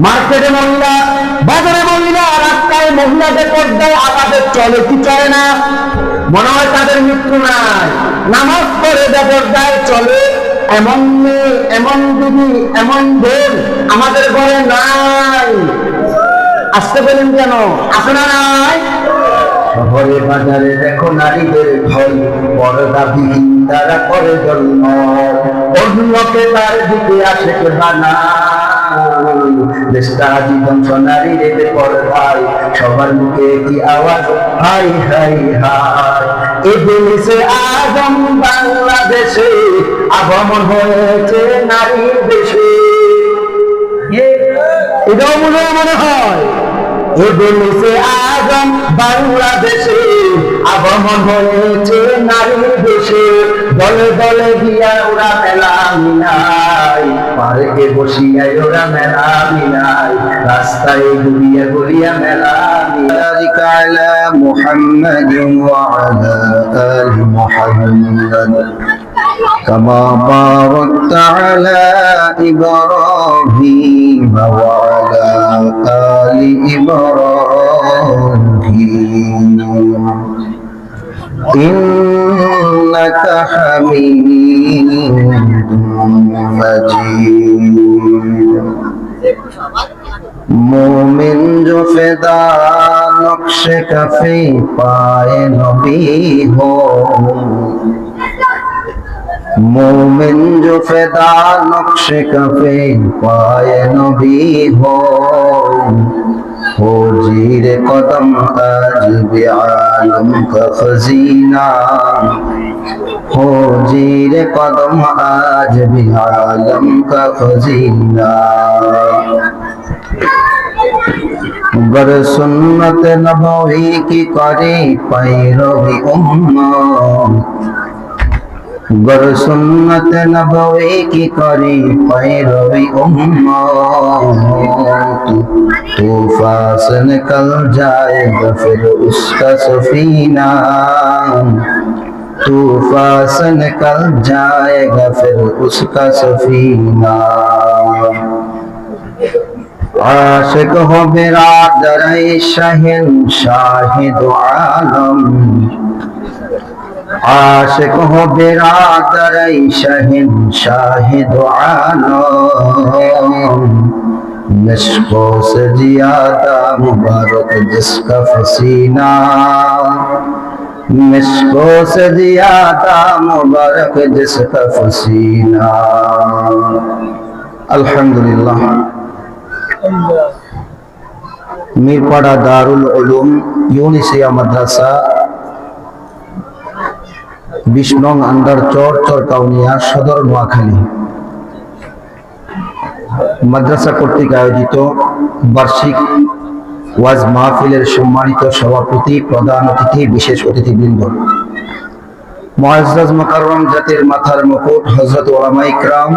মার্কেটে মহিলা, বাজারে মহিলা, রাস্তায় মহিলাদের পর্দায় আমাদের চলে কি চলে না? মনে হয় তাদের মৃত্যু নাই। নামাজ পড়ে বেপর্দায় চলে এমন মেয়ে, এমন দিদি, এমন বোন আমাদের ঘরে নাই। আসতে বলেন কেন? আসে না নাই? শহরে বাজারে দেখো নারীদের ভয়, পর্দাবিহীন তারা করে জন্ম, অন্যকে তার দিকে আসে কে বানা। দেশটা জীবন সোনারি রেতে পর্দায়, সবার মুখে কি আওয়াজ, হাই হাই হাই। ইবলিসে আজম বাংলাদেশে আগমন হয়েছে নারীর দেশে। এটাও মনে হয় ইবলিসে আজম বাংলাদেশে আগমন হয়েছে নারীর দেশে। দলে দলে গিয়া ওরা মেলা মিলাই, পার্কে বসিয়ায় ওরা মেলা মিলাই, রাস্তায় ঘুরিয়া ঘুরিয়া মেলা মিলাই। আলা মুহাম্মাদিন ওয়া আলা আলি মুহাম্মাদ কামা বারাকতা আলা ইব্রাহিম ওয়া আলা আলি ইব্রাহিম ইন্নাকা হামিদুম মাজিদ। मोमिन जो फिदा नक्शे कफे पाए नबी हो, मोमिन जो फिदा नक्शे कफे पाए नबी हो जीर कदम आज भी आलम का खजीना, हो जीर कदम आज भी आलम का खजीना। गर सुन्नत नबवी की करे पैरवी उम्मत, गर सुन्नत नबवी की करे पैरवी उम्मत, तूफान से निकल जाएगा फिर उसका सफीना, तूफान से निकल जाएगा फिर उसका सफीना। आशिक हो बिरादर शहंशाह दो आलम, आशिक हो बिरादर शहंशाह दो आलम, मिस्कों से ज्यादा मुबारक जिसका पसीना, मिस्कों से ज्यादा मुबारक जिसका पसीना। अल्हम्दुलिल्लाह। मीरपाड़ा दारुल उलूम यूनिसिया मद्रासा 20 नং আন্ডার চরকাউনিয়া সদর নোয়াখালী মাদ্রাসা কর্তৃক আয়োজিত বার্ষিক ওয়াজ মাহফিলের সম্মানিত সভাপতি, প্রধান অতিথি, বিশেষ অতিথিবৃন্দ, মুআজ্জাজ মুকাররম জাতির মাথার মুকুট হযরত উলামায়ে ইকরাম,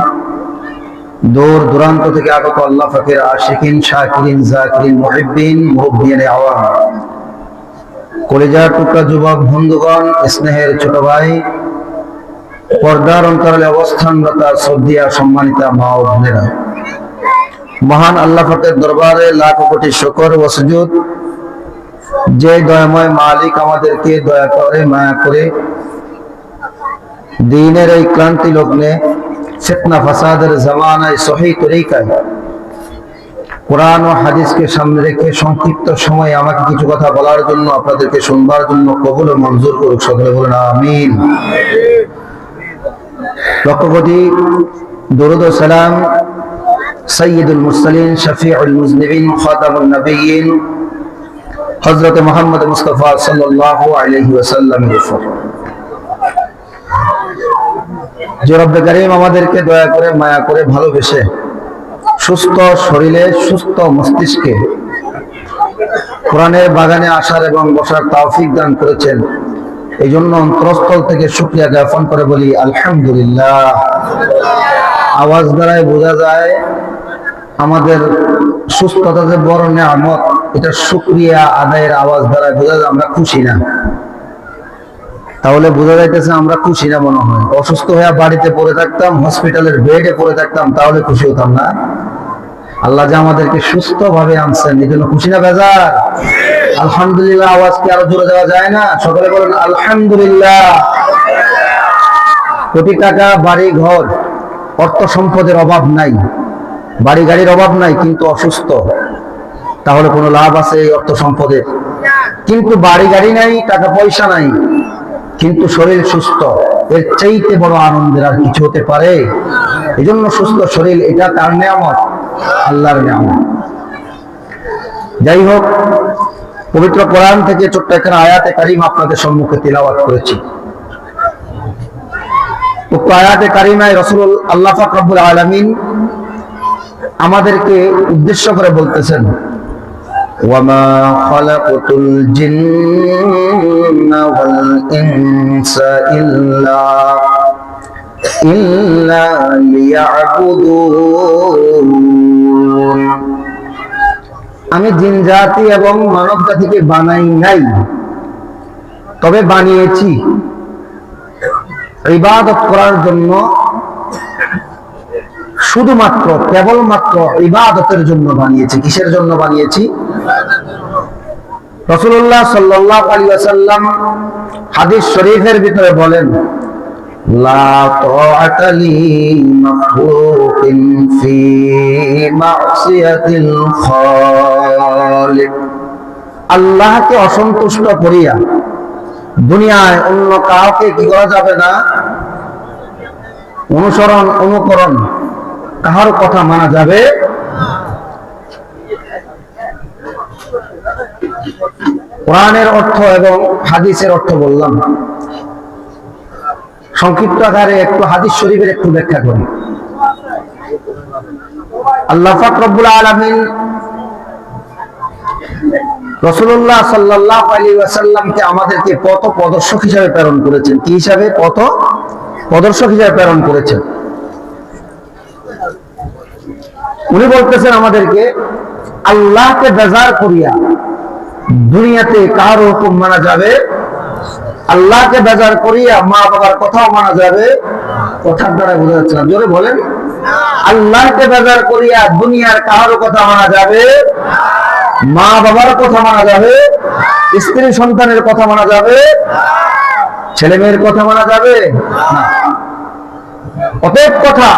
দূর দূরান্ত থেকে আগত আল্লাহ পাকের আশিকিন, শাকিরিন, জাকিরিন, মুহিব্বিন, মুহিব্বিয়ানে আওয়াম, কলিজার টুকরা যুবক বন্ধুগণ, স্নেহের ছোট ভাই, পর্দার অন্তরালে অবস্থানরত শ্রদ্ধেয় সম্মানিতা মা ও বোনেরা, মহান আল্লাহ পাকের দরবারে লাখ কোটি শুকর ও সুজুদ, যে দয়াময় মালিক আমাদেরকে দয়া করে, মায়া করে দ্বীনের এই ক্রান্তি লগ্নে, ফিতনা ফাসাদের জামানায় সহি তরিকায় কোরআন ও হাদিসকে সামনে রেখে সংক্ষিপ্ত সময়ে আমাকে কিছু কথা বলার জন্য, আপনাদেরকে শুনবার জন্য কবুল ও মঞ্জুর করুক। সকলে বলেন আমিন। লক্ষ কোটি দরুদ ও সালাম সাইয়্যিদুল মুরসালিন, শফিউল মুজনিবিন, খাতামুন নবিয়্যিন হযরত মুহাম্মদ মুস্তাফা সাল্লাল্লাহু আলাইহি ওয়াসাল্লামের উপর, যে রব্বে কারীম আমাদেরকে দয়া করে, মায়া করে, ভালোবেসে সুস্থ শরীরে, সুস্থ মস্তিষ্কে কোরআনের বাগানে আসার এবং বসার তৌফিক দান করেছেন। এই জন্য অন্তরস্থল থেকে শুকরিয়া জ্ঞাপন করে বলি আলহামদুলিল্লাহ। আওয়াজ দ্বারাই বোঝা যায় আমাদের সুস্থতা যে বড় নিয়ামত, এটা শুকরিয়া আদায়ের আওয়াজ দ্বারা বোঝা যায় আমরা খুশি না। তাহলে বোঝা যাইতেছে আমরা খুশি না মনে হয়। অসুস্থ হয়ে বাড়িতে পড়ে থাকতাম, হসপিটালের বেডে পড়ে থাকতাম, তাহলে খুশি হতাম না। আল্লাহ যে আমাদেরকে সুস্থ ভাবে আনছেন এই জন্য খুশি না বেজার? আলহামদুলিল্লাহ। আওয়াজ কি আরো জোরে দেওয়া যায় না? সকলে বলেন আলহামদুলিল্লাহ। কোটি টাকা, বাড়ি ঘর, অর্থ সম্পদের অভাব নাই, বাড়ি গাড়ির অভাব নাই, কিন্তু অসুস্থ, তাহলে কোনো লাভ আছে এই অর্থ সম্পদের? কিন্তু বাড়ি গাড়ি নাই, টাকা পয়সা নাই, কিন্তু শরীর সুস্থ, এর চাইতে বড় আনন্দের আর কিছু হতে পারে? এই জন্য সুস্থ শরীর, এটা কার নিয়ামত? আল্লাহর নিয়ামত। যাই হোক, পবিত্র কোরআন থেকে ছোট্ট একটা আয়াতে কারিম আপনাদের সম্মুখে তিলাওয়াত করেছি। উক্ত আয়াতে কারিমায় রাসূল আল্লাহ পাক রব্বুল আলামিন আমাদেরকে উদ্দেশ্য করে বলতেছেন, ওয়ামা খালাকতুল জিন্না ওয়াল ইনসা ইল্লা লিয়াবুদুন। আমি জিন জাতি এবং মানব জাতিকে বানাই নাই, তবে বানিয়েছি ইবাদত করার জন্য, শুধুমাত্র কেবলমাত্র ইবাদতের জন্য বানিয়েছি। কিসের জন্য বানিয়েছি? রাসূলুল্লাহ সাল্লাল্লাহু আলাইহি ওয়াসাল্লাম হাদিস শরীফের ভিতরে বলেন, লা তাআতা লি মাখলুকিন ফি মা'সিয়াতিল খালিক। আল্লাহকে অসন্তুষ্ট করিয়া দুনিয়ায় অন্য কাউকে কি করা যাবে না? অনুসরণ, অনুকরণ, কাহার কথা মানা যাবে? কোরআনের অর্থ এবং হাদিসের অর্থ বললাম, সংক্ষিপ্ত আকারে একটু হাদিস শরীফের একটু ব্যাখ্যা করি। আল্লাহ পাক রব্বুল আলামিন রাসূলুল্লাহ সাল্লাল্লাহু আলাইহি ওয়াসাল্লামকে আমাদেরকে পথ প্রদর্শক হিসেবে প্রেরণ করেছেন। কি হিসাবে? পথ প্রদর্শক হিসেবে প্রেরণ করেছেন। উনি বলতেছেন আমাদেরকে, আল্লাহকে বেজার করিয়া দুনিয়াতে কার হুকুম মানা যাবে? আল্লাহকে বেজার করিয়া মা বাবার কথাও মানা যাবে? কথার দ্বারা বোঝা যাচ্ছে না, জোরে বলেন। আল্লাহকে বেজার করিয়া দুনিয়ার কারো কথা মানা যাবে? মা বাবার কথা মানা যাবে? স্ত্রী সন্তানের কথা মানা যাবে? ছেলে মেয়ের কথা মানা যাবে না। অতএব কথা,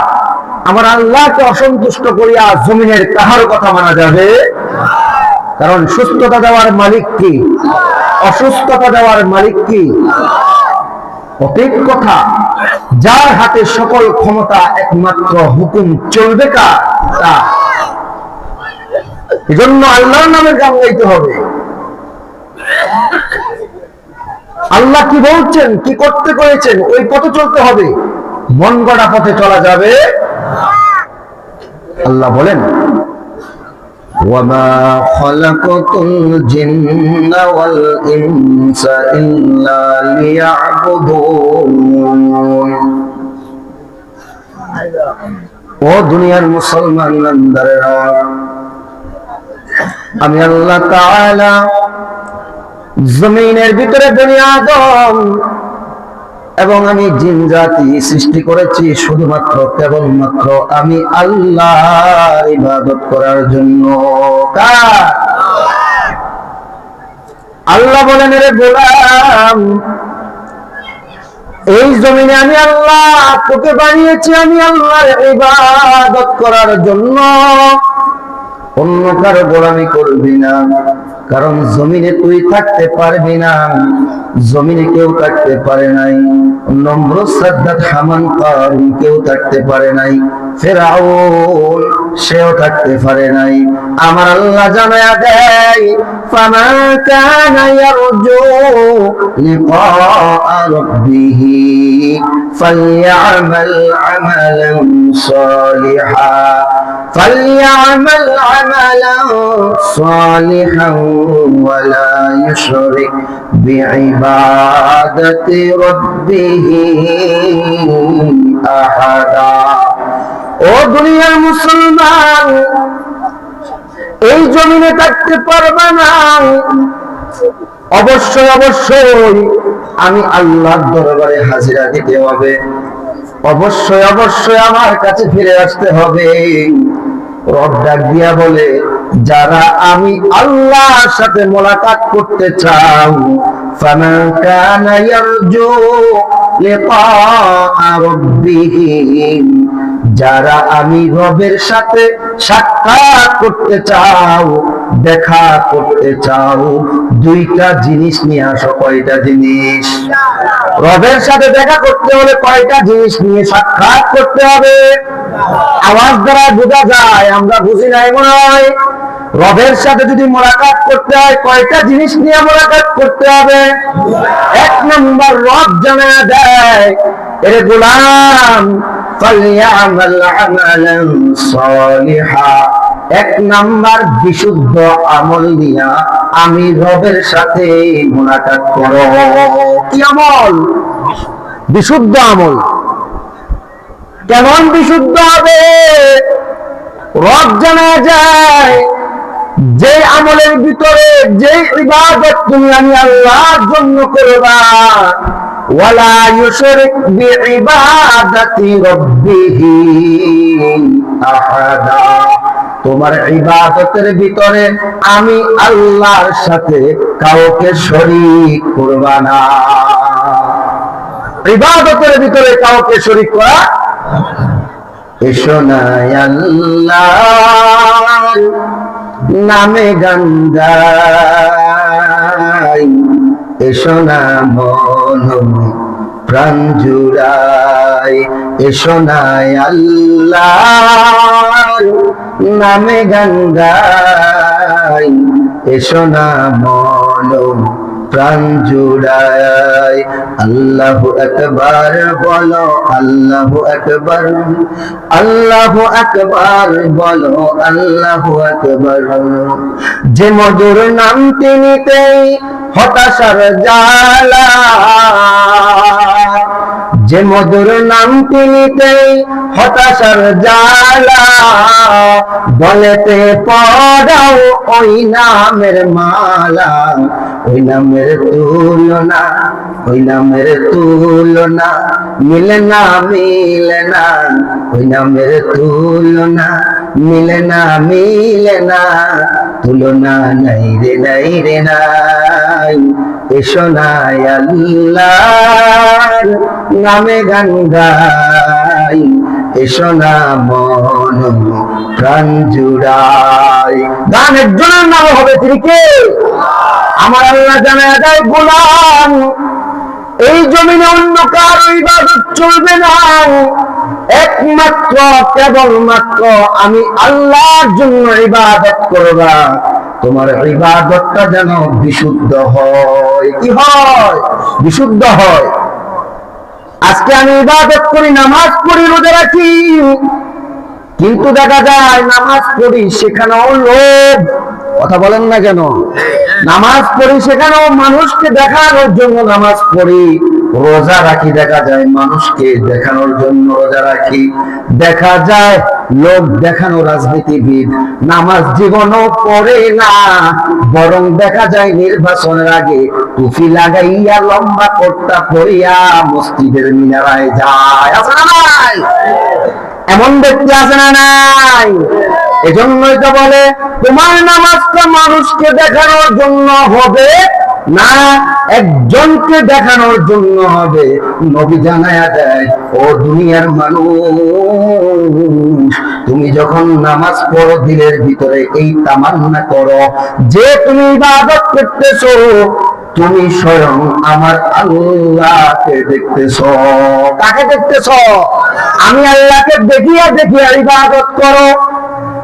আমার আল্লাহকে অসন্তুষ্ট করিয়া জমিনের কাহার কথা মানা যাবে? কারণ সুস্থতা দেওয়ার মালিক কি? অসুস্থতা দেওয়ার মালিক কি? অতএব কথা, যার হাতে সকল ক্ষমতা, একমাত্র হুকুম চলবে কার? তার। এজন্য আল্লাহর নামে গান গাইতে হবে। আল্লাহ কি বলছেন, কি করতে করেছেন, ওই পথে চলতে হবে, মন গড়া পথে চলা যাবে? আল্লাহ বলেন, ওয়ামা খালাকাতুল জিন্না ওয়াল ইনসা ইল্লা লিয়াবুদুন। ও দুনিয়ার মুসলমান বান্দারা, আমি আল্লাহ তাআলা জমিনের ভিতরে বনি আদম এবং আমি জিন জাতি সৃষ্টি করেছি শুধুমাত্র কেবলমাত্র আমি আল্লাহর ইবাদত করার জন্য। আল্লাহ বলেন, রে গোলাম, এই জমিনে আমি আল্লাহ তোকে বানিয়েছি আমি আল্লাহর ইবাদত করার জন্য, অন্য কারো গোলামি করবি না। কারণ জমিনে তুই থাকতে পারবি না, জমিনে কেউ থাকতে পারে নাই। নমরুদ, সাদ্দাত, হামান, কারুন কেউ থাকতে পারে নাই। ফিরআউন সেও থাকতে পারে নাই। আমার আল্লাহ জানায়া দেয়, ফামা কানা ইয়ারজু লিকা রাব্বিহি ফালইআমাল আমালান সালিহা فليعمل عملا صالحا ولا يشرك بعبادة ربه أحدا। ও দুনিয়ার মুসলমান, এই জমিনে থাকতে পারবে না, অবশ্যই অবশ্যই আমি আল্লাহর দরবারে হাজিরা দিতে হবে, অবশ্যই অবশ্যই আমার কাছে ফিরে আসতে হবে। রব ডাক দিয়া বলে, যারা আমি আল্লাহর সাথে মোলাকাত করতে চাও, ফামান কানা ইয়ারজু লিকা রাব্বিহিম, যারা আমি রবের সাথে সাক্ষাৎ করতে চাও, দেখা করতে চাও, দুইটা জিনিস নিয়ে আসো। কয়টা জিনিস? রবের সাথে দেখা করতে হলে কয়টা জিনিস নিয়ে সাক্ষাৎ করতে হবে? আওয়াজ দ্বারা বোঝা যায়, আমরা বুঝি নাই মনে হয়। রবের সাথে যদি মোলাকাত করতে হয় কয়টা জিনিস নিয়ে মোলাকাত করতে হবে? এক নম্বর, রব জানা দেয়, এরে গোলাম ফালইআমাল আমালান সালিহা, এক নাম্বার বিশুদ্ধ আমল দিয়া আমি রবের সাথে মোলাকাত করো। কি আমল? বিশুদ্ধ আমল। কেমন বিশুদ্ধ হবে? রব জানা যায়, যে আমলের ভিতরে যে ইবাদত তুমি আমি আল্লাহর জন্য করবা, ওয়ালা ইউশরিক বিইবাদাতি রাব্বিহি আহাদা, তোমার ইবাদতের ভিতরে আমি আল্লাহর সাথে কাউকে শরীক করবা না। ইবাদতের ভিতরে কাউকে শরীক করা। এসো না আল্লাহর নামে গান গাই, এসো না মন প্রাণ জুড়াই, এসো না আল্লাহর নামে গান গাই, এসো না মন প্রাণ জুড়াই। আল্লাহু আকবার বলো, আল্লাহু আকবার, আল্লাহু আকবার বলো, আল্লাহু আকবার। যে মধুর নামটি নিতেই হতাশার জ্বালা, যে মধুর নামটি নিতেই হতাশার জ্বালা, বলেতে পড়াও ওই নামের মালা, ওই নামের তুলনা, ওই নামের তুলনা মিলে না, মিলে না, ওই নামের তুলনা মিলে না, মিলে না, তুলনা নাই রে, নাই রে নাই। এসো না আল্লাহর নামে গান গাই, এসো না মন প্রাণ জুড়াই। গান একজনের নাম হবে, তিনি কে? আমার আল্লাহ জানা যায়, গোলাম এই জমিনে অন্য কারো ইবাদত চলবে না, একমাত্র কেবলমাত্র আমি আল্লাহর জন্য ইবাদত করবা। তোমার ইবাদতটা যেন বিশুদ্ধ হয়। কি হয়? বিশুদ্ধ হয়। আজকে আমি ইবাদত করি, নামাজ পড়ি, রোজা রাখি, কিন্তু দেখা যায় নামাজ পড়ি সেখানেও লোভ। কথা বলেন না কেন? নামাজ পড়ি সেখানেও মানুষকে দেখানোর জন্য নামাজ পড়ি, রোজা রাখি দেখা যায় মানুষকে দেখানোর জন্য রোজা রাখি, দেখা যায় লোক দেখানো রাজনীতিবিদ, নামাজ জীবনও পড়ে না, বরং দেখা যায় নির্বাচনের আগে টুপি লাগাইয়া লম্বা কোটটা পরিয়া মসজিদের মিনারায় যায়। আছে না নাই? এমন ব্যক্তি আছে না নাই? এজন্যই তো বলে, তোমার নামাজটা মানুষকে দেখানোর জন্য হবে না, একজনকে দেখানোর জন্য হবে। নবী জানায়া দেয়, ও দুনিয়ার মানুষ, তুমি যখন নামাজ পড়ো দিলের ভিতরে এই তামান্না করো যে তুমি ইবাদত করতেছো, তুমি স্বয়ং আমার আল্লাহকে দেখতেছো। কাকে দেখতেছো? আমি আল্লাহকে দেখিয়া দেখিয়া ইবাদত করো,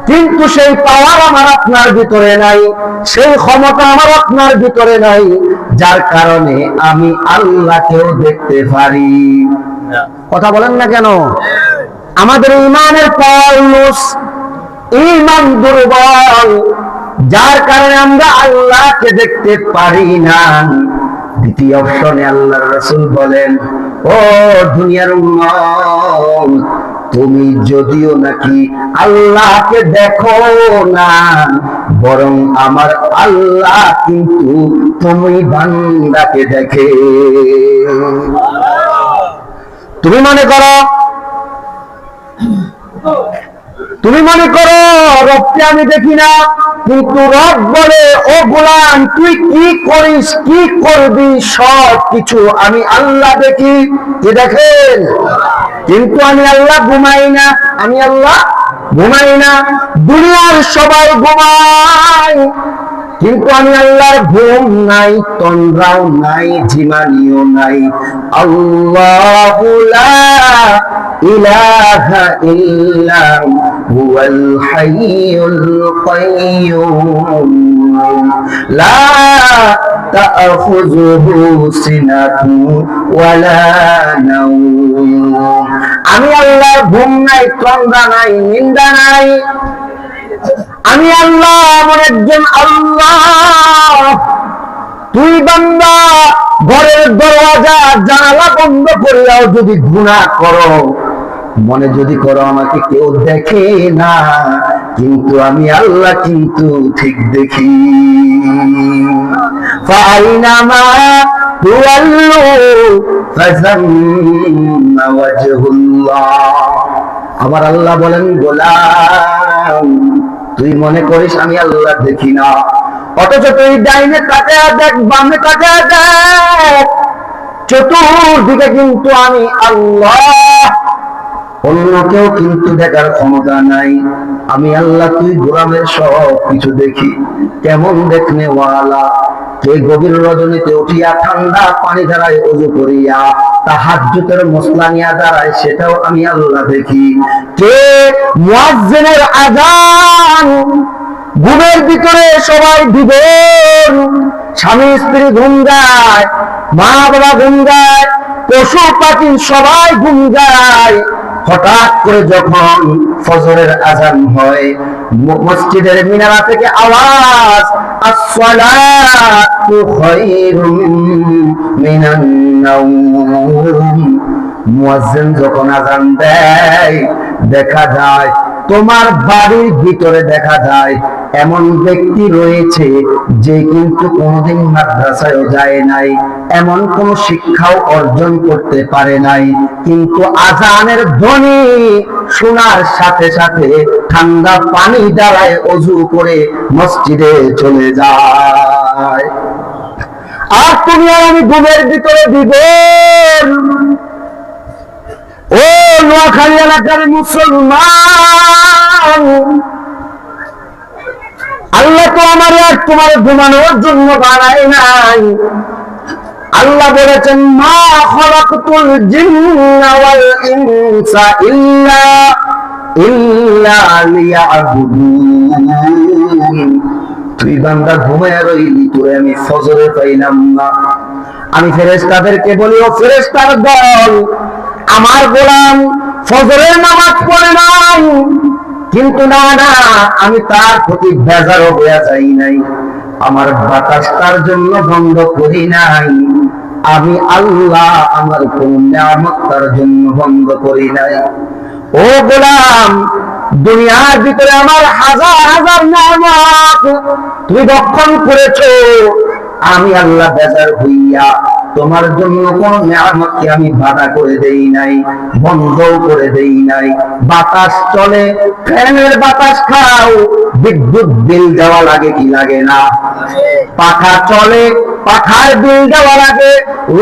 কিন্তু সেই পাওয়ার আমার আপনার ভিতরে নাই, সেই ক্ষমতা আমার আপনার ভিতরে নাই, যার কারণে আমি আল্লাহকেও দেখতে পারি। কথা বলেন না কেন? আমাদের ইমানের পাওয়ার লুজ, ইমান দুর্বল, যার কারণে আমরা আল্লাহকে দেখতে পারি না। দ্বিতীয় অপশনে আল্লাহর রাসূল বলেন, ও দুনিয়ার উম্মত, তুমি যদিও নাকি আল্লাহকে দেখো না, বরং আমার আল্লাহ কিন্তু তুমি বান্দাকে দেখে। তুমি মনে করো তুমি মনে করো রবকে আমি দেখি না, কিন্তু রব বলে ও গোলাম তুই কি করিস কি করবি সব কিছু আমি আল্লাহ দেখি। কি দেখেন? কিন্তু আমি আল্লাহ ঘুমাই না, আমি আল্লাহ ঘুমাই না। দুনিয়ার সবাই ঘুমায়, কিন্তু আমি আল্লাহর ঘুম নাই, তন্দ্রাও নাই, ঝিমানিও নাই। আল্লাহু লা ইলাহা ইল্লা হুয়াল হাইয়ুল কাইয়্যুম লা তা'খুযুহু সিনাতুন ওয়ালা নাওম। আমি আল্লাহর ঘুম নাই, তন্দ্রা নাই, নিন্দা নাই। আমি আল্লাহ এমন একজন আল্লাহ, তুই বান্দা ঘরের দরওয়াজা জানালা বন্ধ করিয়াও যদি গুনাহ করো, মনে যদি করো আমাকে কেউ দেখে না, কিন্তু আমি আল্লাহ কিন্তু ঠিক দেখি। ফাআইনামা তুওয়াল্লু ফাযাম্মা ওয়াজহুল্লাহ। আমার আল্লাহ বলেন গোলাম তুই মনে করিস আমি আল্লাহ দেখি না, অথচ তুই ডাইনে তাকায়া দেখ, বামে তাকায়া দেখ, চতুর্দিকে কিন্তু আমি আল্লাহ, অন্য কেউ কিন্তু দেখার ক্ষমতা নাই। আমি আল্লাহ, তুই গোলামের সব কিছু দেখি। কেমন দেখনে ওয়ালা, কে গভীর রজনীতে উঠিয়া ঠান্ডা পানি ধারায় ওযু করিয়া তাহাজ্জুদের মসলা নিয়া দাঁড়ায়, সেটাও আমি আল্লাহ দেখি। কে মুয়াজ্জিনের আযান, ঘুমের ভিতরে সবাই বিভোর, স্বামী স্ত্রী ঘুম যায়, মা বাবা ঘুম যায়, পশু পাখি সবাই ঘুম যায়। হঠাৎ করে যখন ফজরের আযান হয়, মসজিদের মিনারা থেকে আওয়াজ, আসসালাতু খায়রুম মিনান নাওম। মুয়াজ্জিন যখন আযান দেয়, দেখা যায় তোমার বাড়ির ভিতরে দেখা যায় এমন ব্যক্তি রয়েছে যে কিন্তু কোনোদিন মাদ্রাসায় যায় নাই, এমন কোন শিক্ষাও অর্জন করতে পারে নাই, কিন্তু আযানের ধ্বনি শোনার সাথে সাথে ঠান্ডা পানি দ্বারায় ওযু করে মসজিদে চলে যায়। আর তুমি আর আমি ঘুমের ভিতরে বিভোর। ও নোয়াখালী এলাকার মুসলমান, আল্লাহ তো আমার আর তোমার ঘুমানোর জন্য বানায় নাই। আল্লাহ বলেছেন মা খালাকতুল জিন্না ওয়াল ইনসা ইল্লা লিয়াবুদুন। তুই বান্দা ঘুমায় রইলি, তোরে আমি ফজরে পাইলাম না। আমি ফেরেশতাদেরকে বলি, ও ফেরেশতার দল, আমার গোলাম ফজরের নামাজ পড়ে নাই, কিন্তু না না আমি তার প্রতি বেজার হয়ে যাই নাই, আমার বাতাস তার জন্য বন্ধ করি নাই, আমি আল্লাহ আমার কোন নিয়ামত তার জন্য বন্ধ করি নাই। ও গোলাম, দুনিয়ার ভিতরে আমার হাজার হাজার নিয়ামত তুমি ভক্ষণ করেছো, আমি আল্লাহ বেজার হইয়া তোমার জন্য কোন নিয়ামতকে আমি বাধা করে দেই নাই, বন্ধও করে দেই নাই। বাতাস চলে, ফ্যানের বাতাস খাও, বিদ্যুৎ বিল দেওয়া লাগে কি লাগে না? পাখা চলে, পাখার বিল দেওয়া লাগে।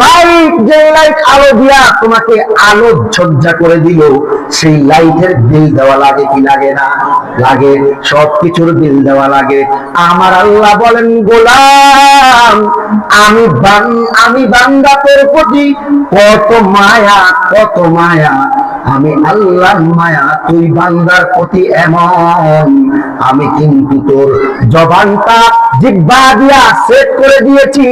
লাইট, যে লাইট আলো দিয়া তোমাকে আলো সজ্জা করে দিল, সেই লাইটের বিল দেওয়া লাগে কি লাগে না? লাগে। সবকিছুর বিল দেওয়া লাগে। আমার আল্লাহ বলেন গোলাম, আমি বান্দা তোর প্রতি কত মায়া, কত মায়া। আমি আল্লাহর মায়া তুই বান্দার প্রতি এমন, আমি কিন্তু তোর জবানটা জিহ্বা দিয়া সেট করে দিয়েছি।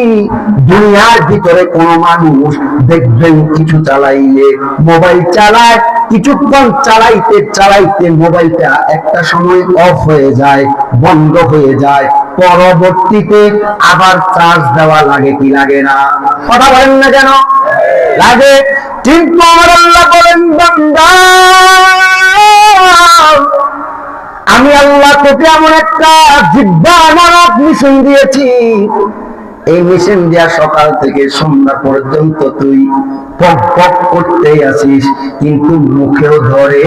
দুনিয়ার ভিতরে কোন মানুষ দেখবেন কিছু চালাইলে, মোবাইল চালায়, কিছুক্ষণ চালাইতে চালাইতে মোবাইলটা একটা সময় অফ হয়ে যায়, বন্ধ হয়ে যায়, পরবর্তীতে আবার চার্জ দেওয়া লাগে কি লাগে না? কথা বলেন না কেন? লাগে। কিন্তু আমার আল্লাহ বলেন বান্দা, আমি আল্লাহ তোকে এমন একটা জিহ্বা নামক মেশিন দিয়েছি, এই মেশিন দিয়া সকাল থেকে সন্ধ্যা পর্যন্ত তুই পক পক করতেই আছিস, কিন্তু মুখেও ধরে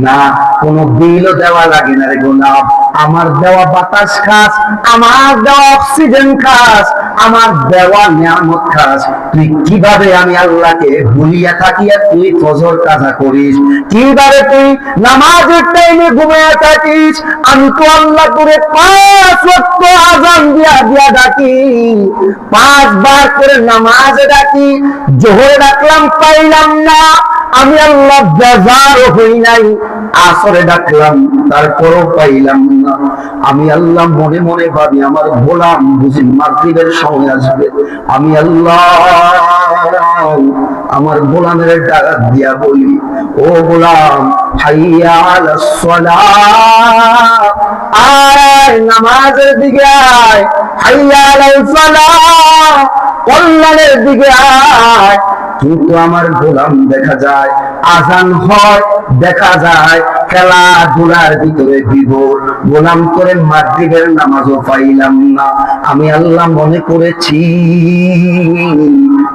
না, কোনো বিলও দেওয়া লাগে না রে গোলাম। আমার দেওয়া বাতাস খাস, আমার দেওয়া অক্সিজেন খাস, আমার দেওয়া নিয়ামত খাস। তুই কিভাবে আমি আল্লাহকে ভুলিয়া থাকিয়া তুই ফজর কাজা করিস? কিভাবে তুই নামাজের টাইমে ঘুমিয়ে থাকিস? আমি তো আল্লাহ করে 5 ওয়াক্ত আযান দিয়া দিয়া ডাকি, 5 বার করে নামাজ ডাকি। জোহরে ডাকলাম পাইলাম না, আমি আল্লাহ বেজার হই নাই। আসরে ডাকলাম তারপরও পাইলাম না, আমি আল্লাহ মনে মনে ভাবি আমার গোলাম বুঝি মাগরিবের সময় আসবে। আমি আল্লাহ আমার গোলামের ডাক দিয়া বলি, ও গোলাম হাইয়া আলাস সালাহ, আয় নামাজের দিকে আয়, হাইয়া আলাল ফালাহ, কল্যাণের দিকে আয়। কিন্তু আমার গোলাম দেখা যায় আজান হয়, দেখা যায় খেলাধুলার ভিতরে বিভোর। গোলাম করে মাগরিবের নামাজও পাইলাম না। আমি আল্লাহ মনে করেছি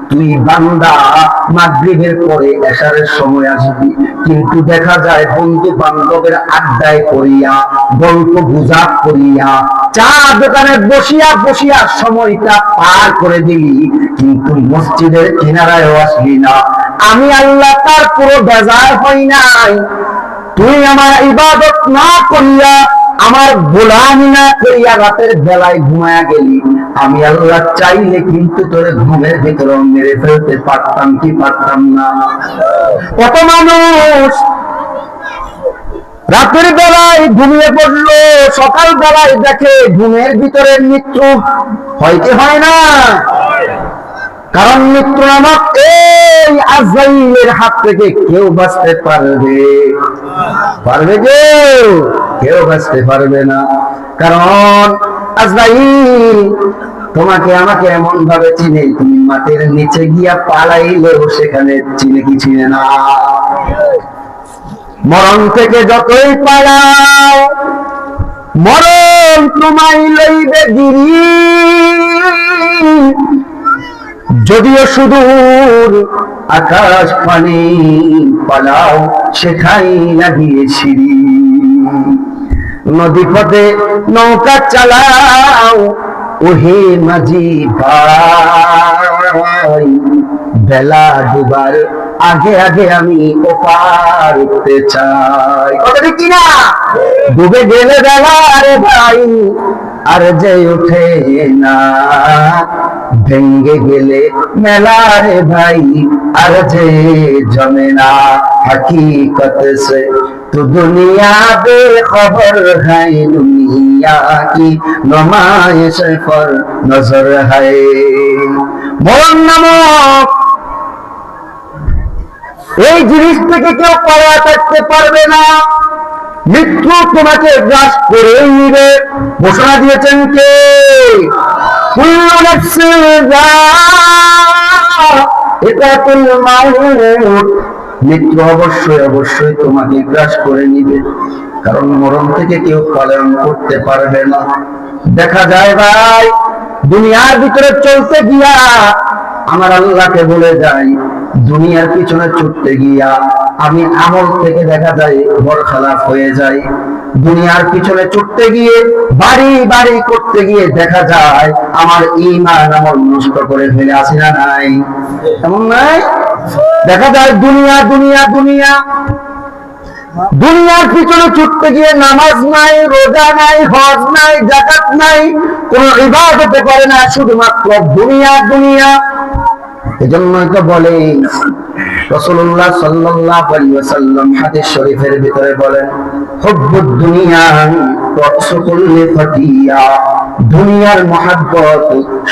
তুই বান্দা মাগরিবের পরে এশারের সময় আসবি, কিন্তু দেখা যায় বন্ধু বান্ধবের আড্ডায় করিয়া গল্প গুজব করিয়া চা দোকানে বসিয়া বসিয়া সময়টা পার করে দিলি, কিন্তু মসজিদের কিনারায় আসলি না। আমি আল্লাহ তার পুরো বেজার হই নাই। তুই আমার ইবাদত না করিয়া, আমার গোলামি না করিয়া রাতের বেলায় ঘুমায়া গেলি। আমি আল্লাহ চাইলে কিন্তু তোর ঘুমের ভিতরে মেরে ফেলতে পারতাম কি পারতাম না? কত মানুষ রাতের বেলায় ঘুমিয়ে পড়লো, সকাল বেলায় দেখে ঘুমের ভিতরে মৃত্যু। হয় কি হয় না? কারণ মৃত্যু নামক এই আজরাইলের হাত থেকে কেউ বাঁচতে পারবে? পারবে কেউ? কেউ বাঁচতে পারবে না। কারণ আজরাইল তোমাকে আমাকে এমন ভাবে চিনে, তুমি মাটির নিচে গিয়া পালাইলেও সেখানে চিনে কি চিনে না। মরণ থেকে যতই পালাও, মরণ তোমায় লইবে গিরি। যদিও সুদূর আকাশ পানে পালাও, সেখাই লাগিয়ে সিঁড়ি। নদী পথে নৌকা চালাও, ওহে মাঝি ভাই, বেলা ডুবার আগে আগে আমি ওপার উঠতে চাই। কথা ঠিক কিনা? ডুবে গেলে বেলা রে ভাই আর যে ওঠে না, ভেঙ্গে গেলে মেলা রে ভাই আর যে জমে না। हकीकत से तो दुनिया बेखबर है, दुनिया की नुमाइश पर नजर है। মরণ নামক এই জিনিস থেকে কেউ পালা থাকতে পারবে না। মৃত্যু তোমাকে গ্রাস করেই নিবে। ঘোষণা দিয়েছেন কে? কুল্লু নাফসিন যায়িকাতুল মাউত। মৃত্যু অবশ্যই অবশ্যই তোমাকে গ্রাস করে নিবে, কারণ মরণ থেকে কেউ পালন করতে পারবে না। দেখা যায় ভাই, দুনিয়ার ভিতরে চলতে গিয়া আমার আল্লাহকে বলে যাই, দুনিয়ার পিছনে ছুটতে গিয়া আমি আমল থেকে দেখা যায় বরখালাফ হয়ে যাই। দুনিয়ার পিছনে ছুটতে গিয়ে বাড়ি বাড়ি করতে গিয়ে দেখা যায় আমার ঈমান আমল নষ্ট করে ফেলে। আসি না নাই? এমন নাই? দেখা যায় দুনিয়া দুনিয়া দুনিয়া, দুনিয়ার পিছনে ছুটতে গিয়ে নামাজ নাই, রোজা নাই, হজ নাই, যাকাত নাই, কোন ইবাদত করে না, শুধুমাত্র দুনিয়া দুনিয়া। এজন্যই তো বলে রাসূলুল্লাহ সাল্লাল্লাহু আলাইহি ওয়াসাল্লাম হাদিস শরীফের ভিতরে বলেন, হুব্বুদ দুনিয়া রাসু কুল্লি ফাতিয়া। দুনিয়ার মহব্বত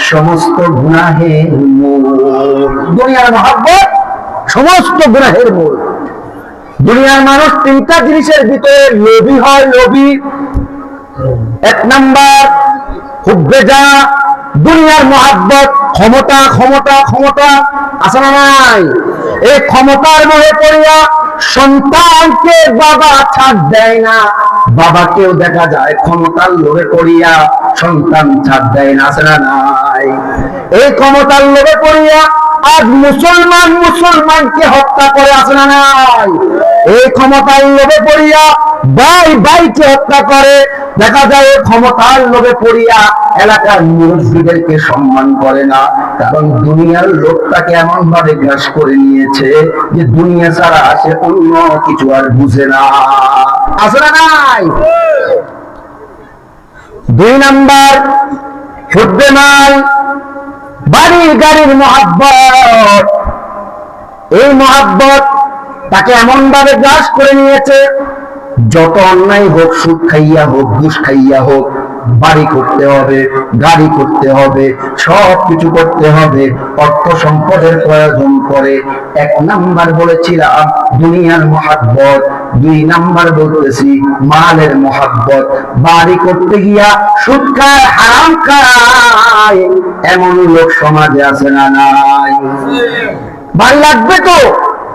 সমস্ত গুনাহের মূল। দুনিয়ার মহব্বত সমস্ত গুনাহের মূল। দুনিয়ার মানুষ তিনটা জিনিসের ভিতরে লোভী হয়, লোভী। এক নাম্বার হুব্বে যা, দুনিয়ার মহব্বত, ক্ষমতা ক্ষমতা ক্ষমতা। আছে না নাই? এই ক্ষমতার মোহে পড়িয়া সন্তানকে বাবা ছাড় দেয় না, বাবাকেও দেখা যায় ক্ষমতার লোভে পড়িয়া সন্তান ছাড় দেয় না, আছে না নাই? এই ক্ষমতার লোভে পড়িয়া আজ মুসলমান মুসলমানকে হত্যা করে, আছে না নাই? এই ক্ষমতার লোভে পড়িয়া ভাই ভাইকে হত্যা করে, দেখা যায় ক্ষমতার লোভে পড়িয়া এলাকার মুরব্বীদেরকে সম্মান করে না, কারণ দুনিয়ার লোকটাকে এমন ভাবে গ্রাস করে নিয়েছে যে দুনিয়া ছাড়া সে অন্য কিছু আর বুঝে না, আছে না নাই? 2 নাম্বার হুব্বে মাল, বাড়ি গাড়ির মহাব্বত। এই মহাব্বত তাকে এমন ভাবে গ্রাস করে নিয়েছে, যত অন্যায় হোক, সুদ খাইয়া হোক, ঘুষ খাইয়া হোক, বাড়ি করতে হবে, গাড়ি করতে হবে, সব কিছু করতে হবে, অর্থ সম্পদের প্রয়োজন করে। 1 নাম্বার বলেছিলাম দুনিয়ার মহাব্বত, 2 নাম্বার বলতেছি মালের মহাব্বত। বাড়ি করতে গিয়া সুদ খায়, হারাম খায়, এমন লোক সমাজে আছে না নাই? বাড়ি লাগবে তো,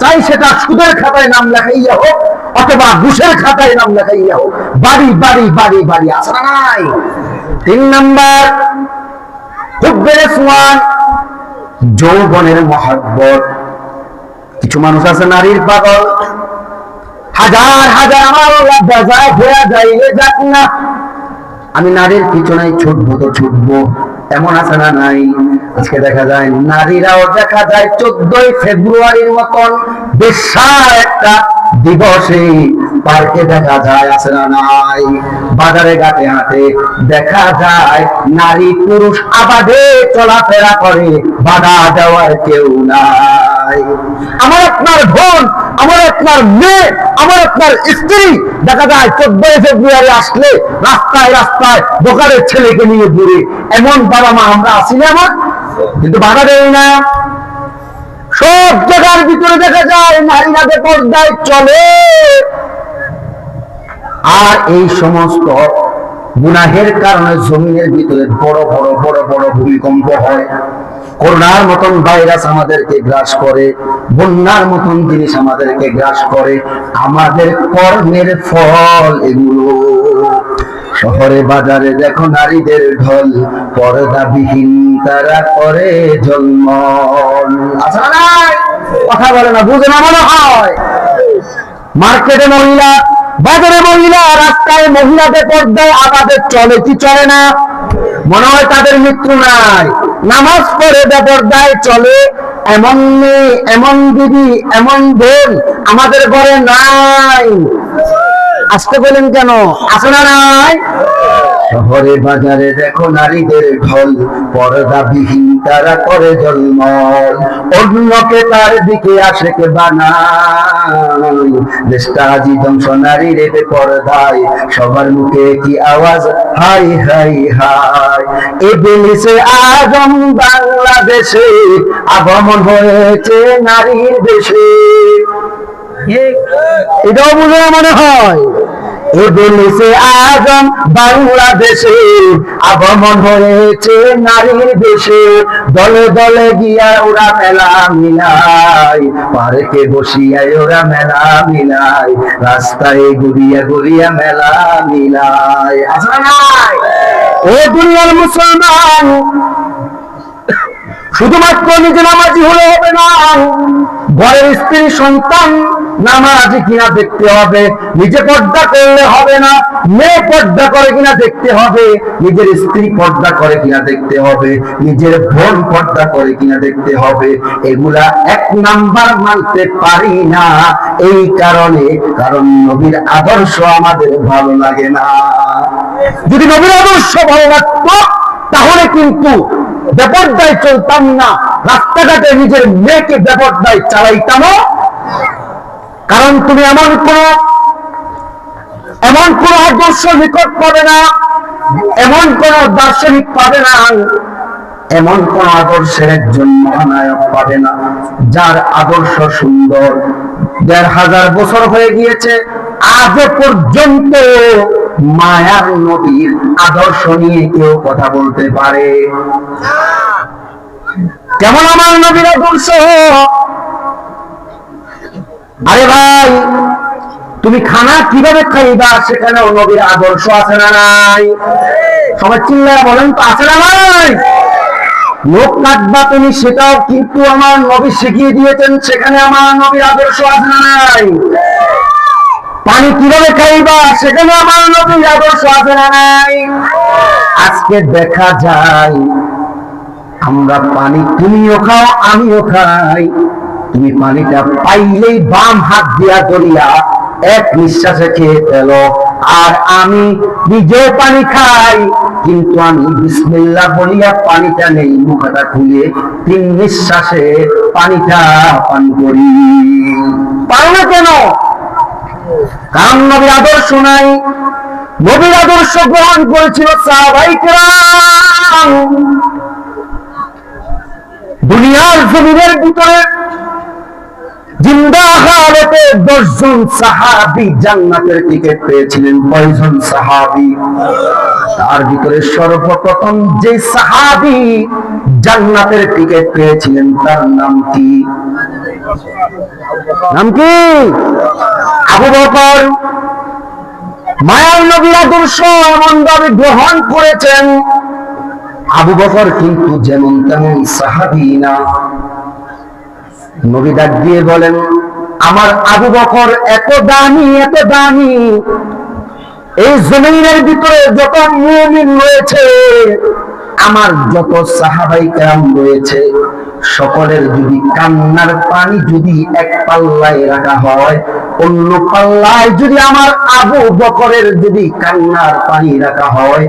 চাই সেটা সুদের খাতায় নাম লেখাইয়া হোক অথবা ঘুষের খাতায় নাম লেখাইয়া হোক, বাড়ি বাড়ি বাড়ি বাড়ি, আছে না নাই? 3 নাম্বার হুব্বে রিজওয়ান, যৌবনের মহাব্বত। কিছু মানুষ আছে নারীর পাগল, হাজার হাজার আমার বাজার ঘোরা যাইলে যাক না, আমি নারীর পিছনে ছুটবো তো ছুটবো, এমন আছে না নাই? আজকে দেখা যায় নারীরাও দেখা যায় 14 ফেব্রুয়ারির মতন বিশাল একটা দিবসে পার্কে দেখা যায়, আছে না নাই? বাজারে ঘাটে হাটে দেখা যায় নারী পুরুষ আবাদে চলাফেরা করে, বাধা দেওয়ার কেউ নাই। আমার আপনার বোন, আমার আপনার মেয়ে, আমার আপনার স্ত্রী দেখা যায় 14 ফেব্রুয়ারি আসলে রাস্তায় রাস্তায় দোকানের ছেলেকে নিয়ে ঘুরে, এমন বাবা মা আমরা আছি না? আমার কিন্তু বাধা দেয় না। সব জায়গার ভিতরে দেখা যায় নারীরা বেপরদায় চলে। আর এই সমস্ত গুনাহের কারণে জমিনের ভিতরে বড় বড় বড় বড় ভূমিকম্প হয়, করোনার মতন ভাইরাস আমাদেরকে গ্রাস করে, বন্যার মতন জিনিস আমাদেরকে গ্রাস করে। আমাদের কর্মের ফল এগুলো। শহরে বাজারে দেখো নারীদের ঢল, পর্দাবিহীন তারা করে ঝলমল, আছে না নাই? কথা বলে না, বুঝে না মনে হয়? মার্কেটে মহিলা, বাজারে মহিলা, রাস্তায় মহিলাদের পর্দায় আবাদের চলে কি চলে না? মনে হয় তাদের মৃত্যু নাই। নামাজ পড়ে বেপরদায় চলে, এমন মেয়ে, এমন দিদি, এমন বোন আমাদের ঘরে নাই। আসতে বলেন কেন? আছে না নাই? শহরে বাজারে দেখো নারীদের ঢল, পর্দাবিহীন তারা করে ঝলমল, অন্যকে তার দিকে আসে কে বানায়, দেশটা আজি ধ্বংস নারীর বেপরদায়, সবার মুখে কি আওয়াজ, হাই হাই হাই। ইবলিসে আজম বাংলাদেশে আগমন হয়েছে নারীর দেশে, এটাও বুঝে মনে হয়? ইবলিসে আজম বাংলাদেশে আগমন হয়েছে নারীর দেশে, দলে দলে গিয়া ওরা মেলা মিলাই, পার্কে বসিয়ায় ওরা মেলা মিলাই, রাস্তায় ঘুরিয়া ঘুরিয়া মেলা মিলাই, আছে না নাই? ও দুনিয়ার মুসলমান, শুধুমাত্র নিজে নামাজি হলে হবে না, ঘরের স্ত্রী সন্তান নামাজি কিনা দেখতে হবে। নিজে পর্দা করলে হবে না, মেয়ে পর্দা করে কিনা দেখতে হবে, নিজের স্ত্রী পর্দা করে কিনা দেখতে হবে, নিজের বোন পর্দা করে কিনা দেখতে হবে। এগুলা 1 নাম্বার মানতে পারি না এই কারণে, কারণ নবীর আদর্শ আমাদের ভালো লাগে না। যদি নবীর আদর্শ ভালো লাগতো তাহলে কিন্তু বেপরদায় চলতাম না, রাস্তাঘাটে নিজের মেয়েকে বেপরদায় চালাইতাম। কারণ তুমি এমন কোন আদর্শ নিকট পাবে না, এমন কোন দার্শনিক পাবে না, এমন কোন আদর্শের একজন মহানায়ক পাবে না যার আদর্শ সুন্দর। 1500 বছর হয়ে গিয়েছে, আজও পর্যন্ত মায়ার নবীর আদর্শ নিয়ে কেউ কথা বলতে পারে? কেমন আমার নবীর আদর্শ? আরে ভাই, তুমি খানা কিভাবে খাইবা সেখানেও নবীর আদর্শ আছে না নাই? সবাই চিল্লায় বলেন তো, আছে না নাই? লোক কাটবা তুমি, সেটাও কিন্তু আমার নবী শিখিয়ে দিয়েছেন, সেখানে আমার নবীর আদর্শ আছে না নাই? পানি কিভাবে খাইবা সেখানে আমার নবীর আদর্শ আছে না নাই? আজকে দেখা যায় আমরা পানি তুমিও খাও আমিও খাই, তুমি পানিটা পাইলেই বাম হাত দিয়া ধরিয়া এক নিঃশ্বাসে খেয়ে ফেলো, আর আমি নিজেও পানি খাই, কিন্তু আমি বিসমিল্লাহ বলিয়া পানিটা নেই, মুখটা খুলে 3 নিঃশ্বাসে পানিটা পান করি। পারো না কেন? কারণ নবীর আদর্শ নাই। নবীর আদর্শ গ্রহণ করেছিল সাহাবায়ে কেরাম। দুনিয়ার জমিনের ভিতরে জিন্দা হালতে 10 জন সাহাবী জান্নাতের টিকিট পেয়েছিলেন। কয়জন সাহাবী? তার ভিতরে সর্বপ্রথম যে সাহাবী জান্নাতের টিকিট পেয়েছিলেন তার নাম কি? নাম কি? আবু বকর। মায়ার নবীর আদর্শ এমন ভাবে গ্রহণ করেছেন, আবু বকর কিন্তু যেমন তেমন সাহাবী না। নবী ডাক দিয়ে বলেন, আমার আবু বকর এত দামি, এত দামি, এই জমিনের ভিতরে যত মুমিন রয়েছে, আমার যত সাহাবায়ে কেরাম রয়েছে, সকলের যদি কান্নার পানি যদি এক পাল্লায় রাখা হয়, অন্য পাল্লায় যদি আমার আবু বকরের যদি কান্নার পানি রাখা হয়,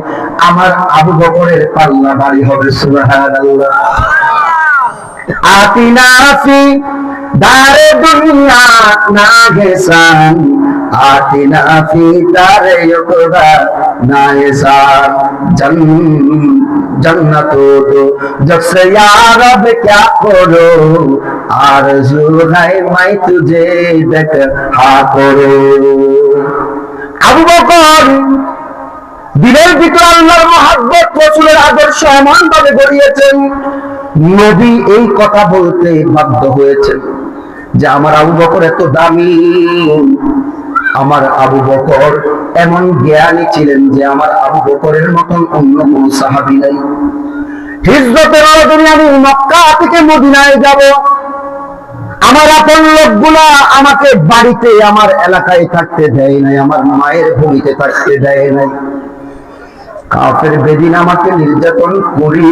আমার আবু বকরের পাল্লা ভারী হবে। সুবহানাল্লাহ। আতিনা ফি দারে দুনিয়া না গেসান, আতিনা ফি দারে ইকরা না এসান, जन्नत दो जब से यार अब क्या करो, आरज़ू है मैं तुझे देखा करो। আবু বকর দিলের ভিতরে আল্লাহর মহব্বত, রাসূলের আদর্শ এমন ভাবে গড়িয়েছেন, নবী এই কথা বলতে বাধ্য হয়েছেন যে আমার আবু বকর এত দামি, আমার আবু বকর এমন জ্ঞানী ছিলেন যে আমার আবু বকরের মতন অন্য কোন সাহাবী নাই। হিজরতের দিনে আমি মক্কা থেকে মদিনায় যাব, আমার আপন লোকগুলা আমাকে বাড়িতে আমার এলাকায় থাকতে দেয় নাই, আমার মায়ের ভূমিতে থাকতে দেয় নাই। কাফের বেদিন আমাকে নির্যাতন করি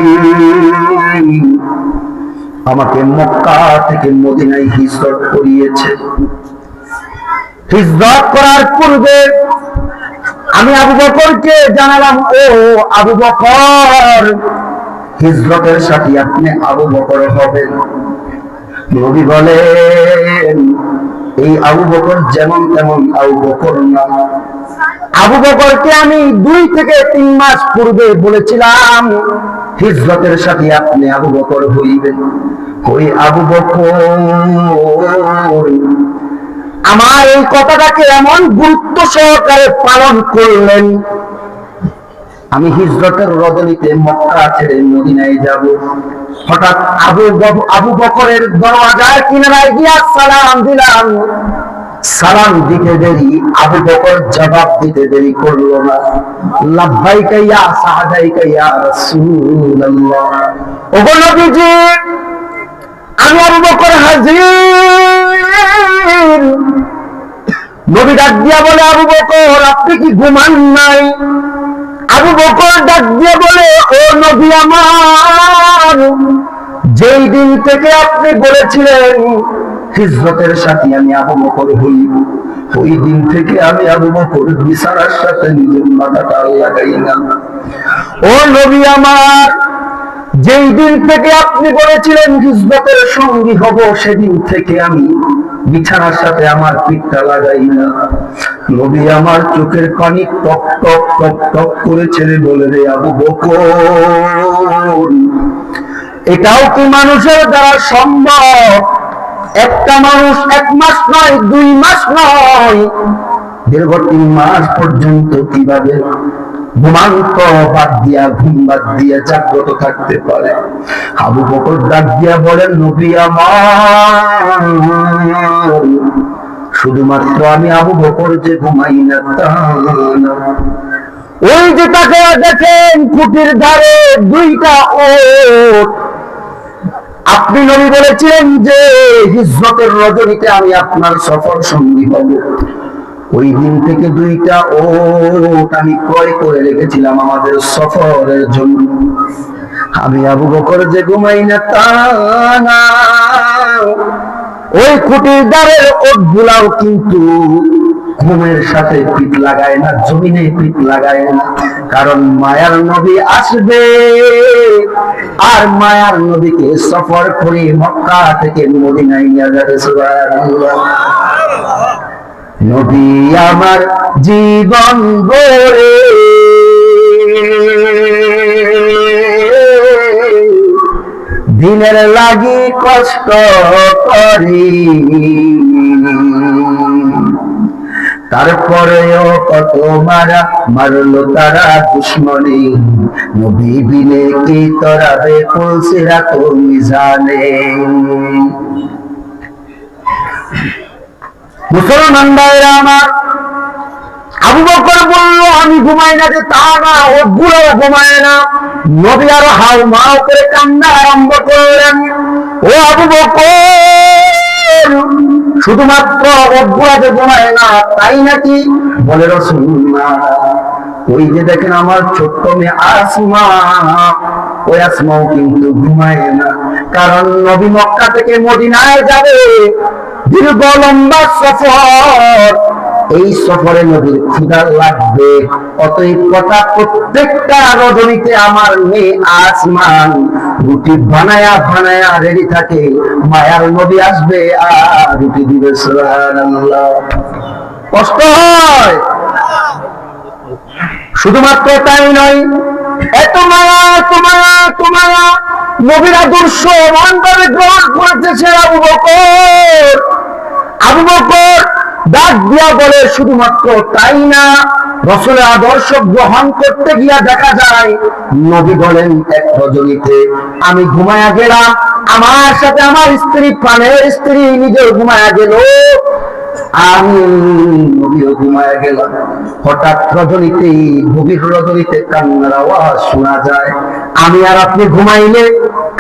আমাকে মক্কা থেকে মদিনায় হিজরত করিয়েছে। হিজরত করার পূর্বে আমি আবু বকরকে জানালাম, ও আবু বকর, হিজরতের সাথে আপনি আবু বকর হবেন। নবী বলেন, এই আবু বকর যেমন তেমন আবু বকর না। আবু বকরকে আমি 2 থেকে 3 মাস পূর্বে বলেছিলাম হিজরতের সাথে আপনি আবু বকর হইবেন। ওই আবু বকর আমার এই কথাটাকে এমন গুরুত্ব সহকারে পালন করলেন, আমি হিজরতের রজনীতে মক্কা ছেড়ে মদিনায় যাব। হঠাৎ আবু বকরের দরওয়াজার কিনারায় গিয়া সালাম দিলাম। সালাম দিতে দেরি, আবু বকর জবাব দিতে দেরি করলো না। লাব্বাইকা ইয়া সাদাইকা ইয়া রাসূলুল্লাহ, ওগো নবীজি, আমি আবু বকর হাজির। নবী ডাক দিয়া বলে, আবু বকর আপনি কি ঘুমান নাই? আবু বকর ডাক দিয়া বলে, ও নবী আমার, যেই দিন থেকে আপনি বলেছিলেন হিজরতের সাথে আমি আবু বকর হইব, ওই দিন থেকে আমি আবু বকর বিছানার সাথে নিজের মাথাটা লাগাই না। ও নবী আমার, যেই দিন থেকে আপনি বলেছিলেন হিজরতের সঙ্গী হব, সেদিন থেকে আমি বিছানার সাথে আমার পিঠটা লাগাই না। নবী আমার চোখের পানি টপ টপ টপ টপ করে ছেড়ে বলে, রে আবু বকর, এটাও কি মানুষের দ্বারা সম্ভব? একটা মানুষ 1 মাস নয়, 2 মাস নয়, দীর্ঘ 3 মাস পর্যন্ত কিভাবে ঘুমান্ত বাদ দিয়া, ঘুম বাদ দিয়া জাগ্রত থাকতে পারে? আবু বকর ডাক দিয়া বলেন, নবী আমার, শুধুমাত্র আমি আবু বকর যে ঘুমাই না তা না। ওই যে তাকে দেখেন কুটির ধারে দুইটা ওট। আপনি নবী বলেছিলেন যে হিজরতের রজনীতে আমি আপনার সফর সঙ্গী হব। ওই দিন থেকে দুইটা ওট আমি ক্রয় করে রেখেছিলাম আমাদের সফরের জন্য। আমি আবু বকর যে ঘুমাই না তা না। ওই কুটির ধারের ওট গুলাও কিন্তু ঘুমের সাথে পিঠ লাগায় না, জমিনে পিঠ লাগায় না, কারণ মায়ার নবী আসবে। আর মায়ার নবীকে সফর করে মক্কা থেকে মদিনায় নিয়ে যাবে। সুবহানাল্লাহ। নবী আমার জীবন গড়ে দিনের লাগি কষ্ট করি, তারপরেও কত মারা মারলো তারা দুশ্মনী। নবী বিনে কি তরাবে কুলসিরা তুমি জানে। মুসলমান ভাইরা আমার, আবু বকর বলল আমি ঘুমাই না, যে তা না, ওগুলো ঘুমায় না। নবী আরো হাউ মাউ করে কান্না আরম্ভ করলেন। ও আবু বকর, শুধুমাত্র ওগুলাতে ঘুমায় না তাই নাকি? বলে রাসূলুল্লাহ, ওই যে দেখেন আমার ছোট্ট মেয়ে আসমা, ওই আসমাও কিন্তু ঘুমায় না। কারণ নবী মক্কা থেকে মদিনায় যাবে, দীর্ঘ লম্বা সফর। এই সফরে নবীর ক্ষুধা লাগবে। অতএব কথা, প্রত্যেকটা রজনীতে আমার মেয়ে আসমান রুটি বানায়া বানায়া রেডি থাকে। মায়ার নবী আসবে আর রুটি দিবে। সুবহানাল্লাহ। কষ্ট হয়। শুধুমাত্র তাই নয়, এত মায়া তোমায়া তোমায়া নবীর আদর্শ এমনভাবে গ্রহণ করেছে সে আবু বকর। আবু বকর ডাক দিয়া বলে, শুধুমাত্র তাই না, রাসূলের আদর্শ গ্রহণ করতে গিয়া দেখা যায় নবী বলেন এক রজনীতে আমি ঘুমায়া গেলাম, আমার সাথে আমার স্ত্রী, প্রাণের স্ত্রী নিজেও ঘুমায়া গেল, আমি নবীও ঘুমায়া গেলাম। হঠাৎ রজনীতে, গভীর রজনীতে কান্নার আওয়াজ শোনা যায়। আমি আর আপনি ঘুমাইলে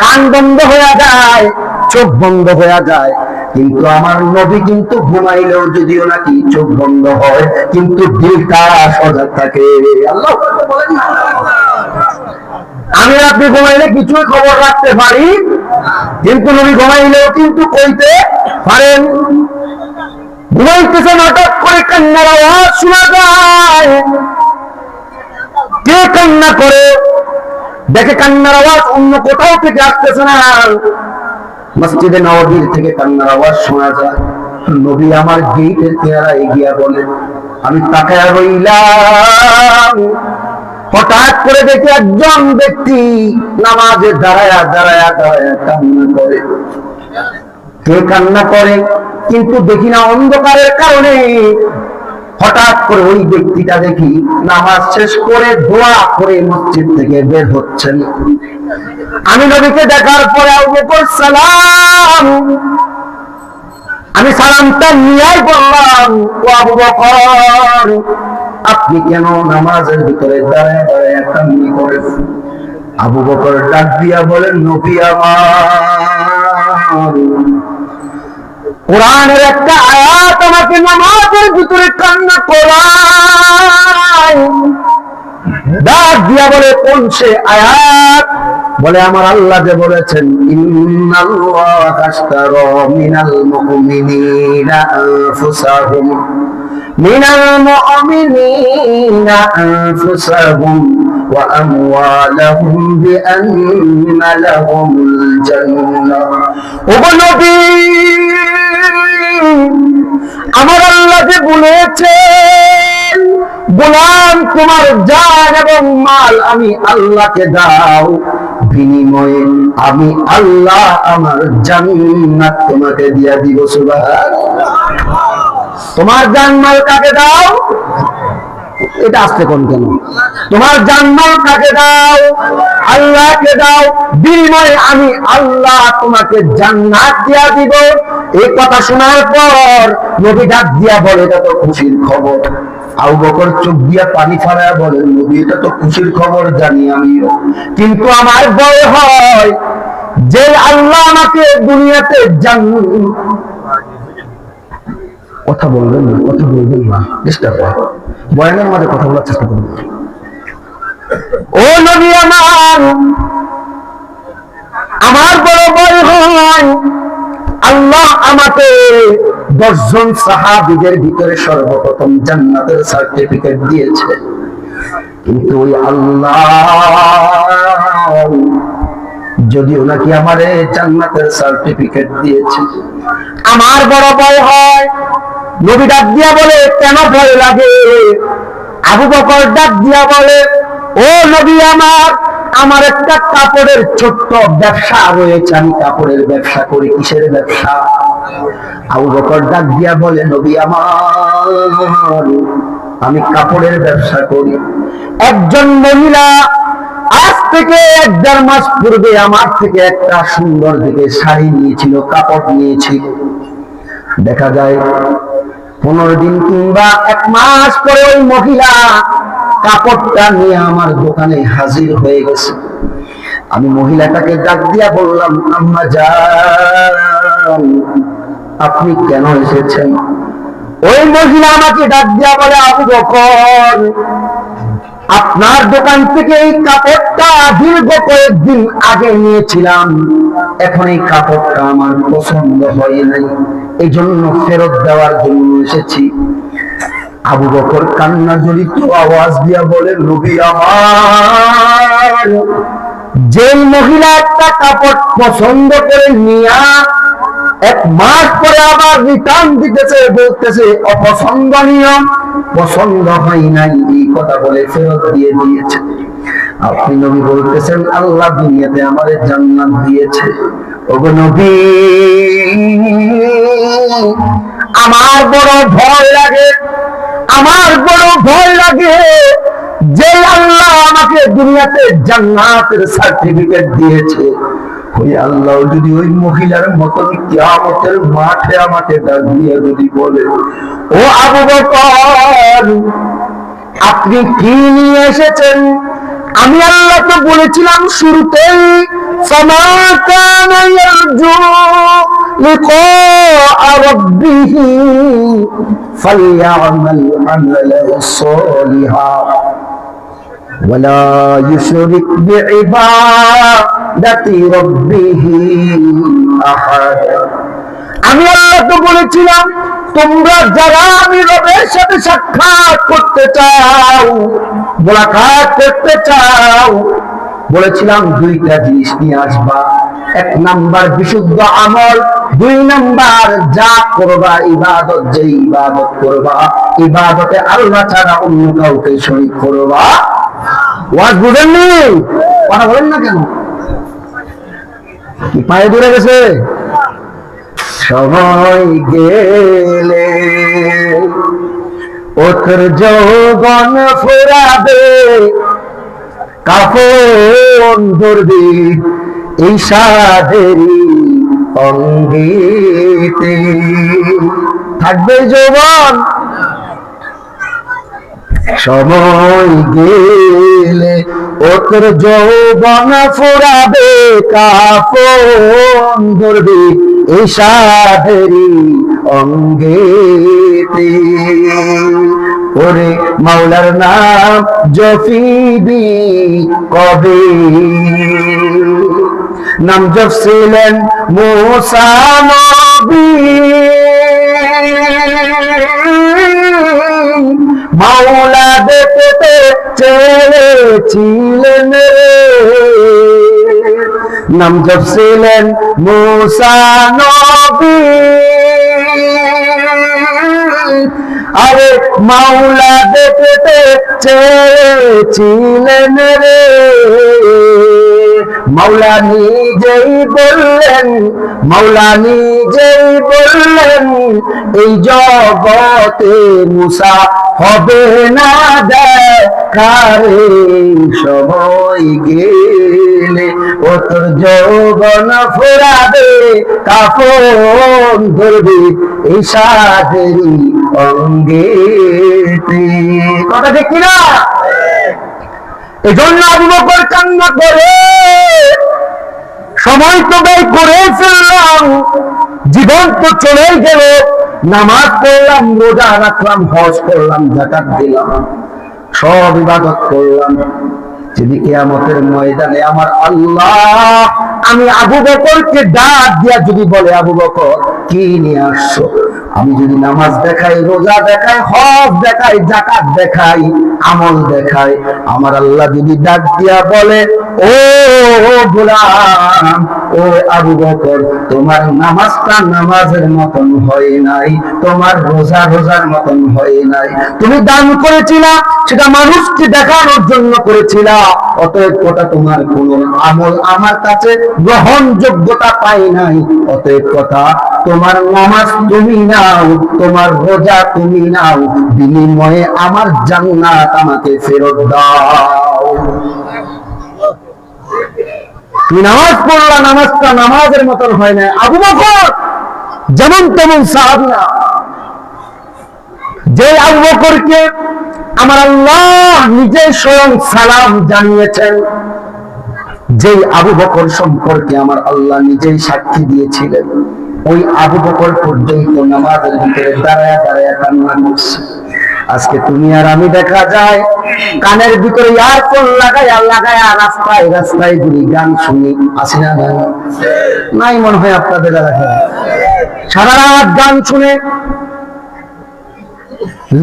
কান বন্ধ হয়ে যায়, চোখ বন্ধ হয়ে যায়, কিন্তু আমার নবী কিন্তু ঘুমাইলেও যদিও নাকি চোখ বন্ধ হয়, কিন্তু দিলটা সজাগ থাকে। আল্লাহ বলেন না। আমি আর আপনি ঘুমাইলে কিছুই খবর রাখতে পারি, কিন্তু নবী ঘুমাইলেও কিন্তু কইতে পারেন। ঘুমাইতেছেন, হঠাৎ করে কান্নার আওয়াজ শোনা যায়। কে কান্না করে? দেখে কান্নার আওয়াজ অন্য কোথাও থেকে আসতেছে না, মসজিদে নববীর থেকে কান্নার আওয়াজ শোনা যায়। নবী আমার গেটের কিনারায় গিয়া বলেন, আমি তাকায়া রইলাম। হঠাৎ করে দেখি একজন ব্যক্তি নামাজে দাঁড়ায়া দাঁড়ায়া দাঁড়ায়া কান্না করে। কে কান্না করে? কিন্তু দেখি না, অন্ধকারের কারণে। হঠাৎ করে ওই ব্যক্তিটা দেখি নামাজ শেষ করে দোয়া করে মসজিদ থেকে বের হচ্ছেন। আমি নবীকে দেখার পরে আবু বকর সালাম, আমি সালামটা নিয়েই বললাম, ও আবু বকর, আপনি কেন নামাজের ভিতরে দাঁড়ায় দাঁড়ায় কান্না করেন? আবু বকর ডাক দিয়া বলেন, নবী আমার, কোরআনের একটা আয়াত আমাকে নামাজের ভিতরে কান্না করায়। ডাক দিয়া বলে, কোন সে আয়াত? বলে, আমার আল্লাহ যে বলেছেন, ইন্নাল্লাহা আশতারা মিনাল মুমিনিনা আনফুসাহুম ওয়া আমওয়ালাহুম বিআন্না লাহুমুল জান্নাহ। ওগো নবী, আমার আল্লাহ যে বলেছেন, গোলাম তোমার জান এবং মাল আমি আল্লাহকে দাও, বিনিময়ে আমি আল্লাহ আমার জান্নাত তোমাকে দিয়া দিব। সুবহানাল্লাহ। তোমার জান মাল কাকে দাও? এটা আসতে কোন কেন? তোমার জান্নাত কাকে দাও? আল্লাহকে দাও, বিনিময়ে আমি আল্লাহ তোমাকে জান্নাত দিয়া দিব। এই কথা শোনার পর নবী ডাক দিয়া বলে, এটা তো খুশির খবর। আবু বকর চোখ দিয়া পানি ফালায়া বলেন, নবী এটা তো খুশির খবর জানি আমিও, কিন্তু আমার ভয় হয় যে আল্লাহ আমাকে দুনিয়াতে কথা বলবেন না, কথা বলবেন না, ডিস্টার্ব হয়, বয়ানের মাঝে কথা বলার চেষ্টা করবেন। ও নবী আমার বড় ভয় হয় আল্লাহ আমাকে 10 জন সাহাবীদের ভিতরে সর্বপ্রথম জান্নাতের সার্টিফিকেট দিয়েছে, কিন্তু ওই আল্লাহ যদিও নাকি আমারে জান্নাতের সার্টিফিকেট দিয়েছে, আমার বড় ভয় হয়। নবী ডাক দিয়া বলে, কেন ভয় লাগে? আবু বকর ডাক দিয়া বলে, ও নবী আমার একটা কাপড়ের ছোট্ট ব্যবসা রয়েছে, আমি কাপড়ের ব্যবসা করি। কিসের ব্যবসা? আবু বকর ডাক দিয়া বলে, নবী আমি কাপড়ের ব্যবসা করি। একজন মহিলা আজ থেকে 1.5 মাস পূর্বে আমার থেকে একটা সুন্দর দিকে শাড়ি নিয়েছিল, কাপড় নিয়েছিল। দেখা যায় 15 দিন কিংবা 1 মাস পরে ওই মহিলা কাপড়টা নিয়ে আমার দোকানে হাজির হয়ে গেছে। আমি মহিলাটাকে ডাক দিয়া বললাম, আম্মা জান আপনি কেন এসেছেন? ওই মহিলা আমাকে ডাক দিয়া বলে, আবু বকর আপনার দোকান থেকে এই কাপড়টা দীর্ঘ কয়েকদিন আগে নিয়েছিলাম, এখন এই কাপড়টা আমার পছন্দ হয় নাই, এই জন্য ফেরত দেওয়ার জন্য এসেছি। আবু বকর কান্না জড়িত আওয়াজ দিয়া বলে, নবী আমার যে মহিলা একটা কাপড় পছন্দ করে নিয়া 1 মাস পরে আবার রিটার্ন দিতেছে, বলতেছে অপছন্দনীয়, পছন্দ হয় নাই, এই কথা বলে ফেরত দিয়ে দিয়েছে। আপনি নবী বলতেছেন আল্লাহ দুনিয়াতে আমারে জান্নাত দিয়েছে। ওগো নবী আমার বড় ভয় লাগে, আমার বড় ভয় লাগে যে আল্লাহ আমাকে দুনিয়াতে জান্নাতের সার্টিফিকেট দিয়েছে, ওই আল্লাহ যদি ওই মহিলার মতন কিয়ামতের মাঠে আমাকে ডাক দিয়ে যদি বলে, ও আবু বকর আপনি কি নিয়ে এসেছেন? আমি আল্লাহ তো বলেছিলাম শুরুতেই, ফামা কানা ইয়ারজু লিকা রাব্বিহি ফালইআমাল আমালান সালিহা ওয়ালা ইউশরিক বিইবাদাতি রাব্বিহি আহাদা। আমি আল্লাহ তো বলেছিলাম তোমরা যারা আমি রবের সাথে সাক্ষাৎ করতে চাও, মোলাকাত করতে চাও, বলেছিলাম 2টা জিনিস নিয়ে আসবা। 1 নাম্বার বিশুদ্ধ আমল, 2 নাম্বার যা করবা ইবাদত, যে ইবাদত করবা ইবাদতে আল্লাহ ছাড়া অন্য কাউকে শরীক করবা। ওয়াজ বুঝেননি? কথা বলেন না কেন? কি পায়ে ধরে গেছে? সময় গেলে ওর যৌবন ফুরাবে, কাফন ধরবে এই সাদেরই অঙ্গেতে, থাকবে যৌবন। সময় গেলে ওর যৌবন ফুরাবে, কাফন ধরবে এই সাদেরই অঙ্গেতে। ওরে মাওলার নাম জপিবি কবে? নাম জপছিলেন মুসা নবী, মাওলা দেখতে চেয়েছিলেন রে। নাম জপছিলেন মুসা নবী, আরে মাওলা দেখতে চেয়েছিলেন রে। মাওলা নিজেই বললেন, মাওলা নিজেই বললেন, এই জগতে মুসা হবে না দেখারে, সময় গেলে ও তোর যৌবন ফুরাবে, কাফন ধরবে এই সাদেরই অঙ্গেতে। কথা ঠিক কিনা? এজন্য আবু বকর কান্না করে, সময় তো ব্যয় করে ফেললাম, জীবন তো চলেই গেল, নামাজ পড়লাম, রোজা রাখলাম, হজ করলাম, যাকাত দিলাম, সব ইবাদত করলাম, যদি কিয়ামতের ময়দানে আমার আল্লাহ আমি আবু বকরকে ডাক দিয়া যদি বলে, আবু বকর কি নিয়ে আসছো? আমি যদি নামাজ দেখাই, রোজা দেখাই, হজ দেখাই, যাকাত দেখাই, আমল দেখাই, আমার আল্লাহ যদি ডাক দিয়া বলে, ও গোলাম, ও আবু বকর, তোমার নামাজটা নামাজের মতন হয় নাই, তোমার রোজা রোজার মতন হয় নাই, তুমি দান করেছিলা সেটা মানুষকে দেখানোর জন্য করেছিলা, অতএব কথা তোমার কোন আমল আমার কাছে গ্রহণযোগ্যতা পাই নাই, অতএব কথা তোমার নামাজ তুমি নাও, তোমার রোজা তুমি নাও, বিনিময়ে আমার জান্নাত আমাকে ফেরত দাও। তুমি নামাজ পড়লা, নামাজটা নামাজের মতন হয় না। আবু বকর যেমন তেমন সাহাবী না, যে আবু বকরকে আমার আল্লাহ নিজে স্বয়ং সালাম জানিয়েছেন, যে আবু বকর সম্পর্কে আমার আল্লাহ নিজেই সাক্ষী দিয়েছিলেন, ওই আবু বকর পর্যন্ত নামাজের ভিতরে দাঁড়ায় দাঁড়ায় কান্না করছে। আজকে তুমি আর আমি দেখা যায় কানের ভিতরে ইয়ারফোন লাগায়া লাগায়া রাস্তায় রাস্তায় ঘুরি, গান শুনি, আসি না? নাই মনে হয় আপনাদের এলাকায় সারা রাত গান শুনে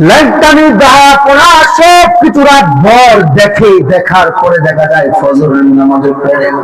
লেনটানি দাহা পড়া সব কিছু রাত ভর দেখে, দেখার পরে দেখা যায় ফজরের নামাজে পড়ে না।